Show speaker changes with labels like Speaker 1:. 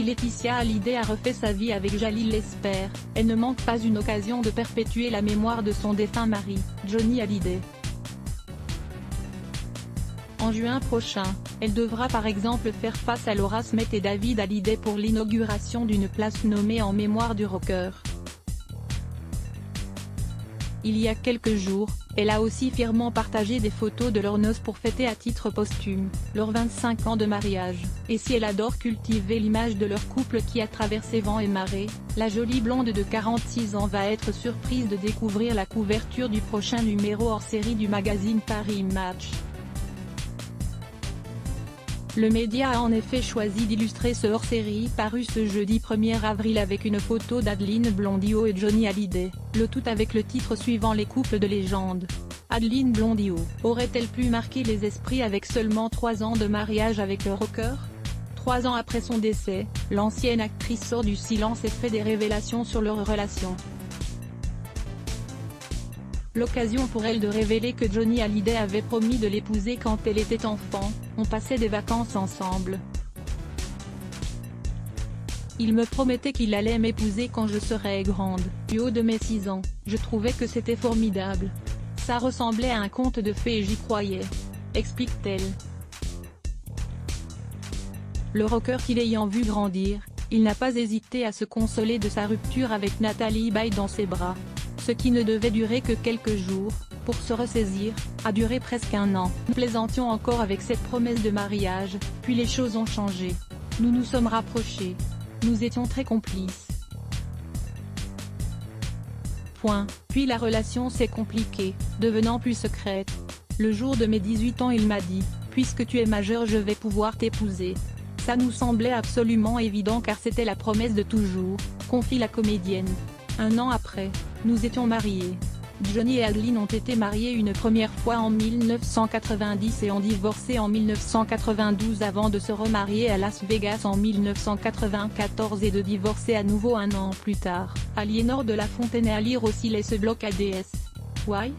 Speaker 1: si Laetitia Hallyday a refait sa vie avec Jalil l'espère, elle ne manque pas une occasion de perpétuer la mémoire de son défunt mari, Johnny Hallyday. En juin prochain, elle devra par exemple faire face à Laura Smet et David Hallyday pour l'inauguration d'une place nommée en mémoire du rocker. Il y a quelques jours, elle a aussi fièrement partagé des photos de leurs noces pour fêter à titre posthume, leurs 25 ans de mariage, et si elle adore cultiver l'image de leur couple qui a traversé vents et marées, la jolie blonde de 46 ans va être surprise de découvrir la couverture du prochain numéro hors-série du magazine Paris Match. Le média a en effet choisi d'illustrer ce hors-série paru ce jeudi 1er avril avec une photo d'Adeline Blondiot et Johnny Hallyday, le tout avec le titre suivant: les couples de légende. Adeline Blondiot aurait-elle pu marquer les esprits avec seulement 3 ans de mariage avec le rocker? 3 ans après son décès, l'ancienne actrice sort du silence et fait des révélations sur leur relation. L'occasion pour elle de révéler que Johnny Hallyday avait promis de l'épouser quand elle était enfant, on passait des vacances ensemble. Il me promettait qu'il allait m'épouser quand je serais grande, du haut de mes 6 ans, je trouvais que c'était formidable. Ça ressemblait à un conte de fées et j'y croyais, explique-t-elle. Le rocker qui l'ayant vu grandir, il n'a pas hésité à se consoler de sa rupture avec Nathalie Baye dans ses bras. Ce qui ne devait durer que quelques jours, pour se ressaisir, a duré presque 1 an. Nous plaisantions encore avec cette promesse de mariage, puis les choses ont changé. Nous nous sommes rapprochés. Nous étions très complices. Puis la relation s'est compliquée, devenant plus secrète. Le jour de mes 18 ans il m'a dit, puisque tu es majeur je vais pouvoir t'épouser. Ça nous semblait absolument évident car c'était la promesse de toujours, confie la comédienne. 1 an après, nous étions mariés. Johnny et Adeline ont été mariés une première fois en 1990 et ont divorcé en 1992 avant de se remarier à Las Vegas en 1994 et de divorcer à nouveau 1 an plus tard. Aliénor de la Fontaine et à lire aussi les ce bloc ADS. Why?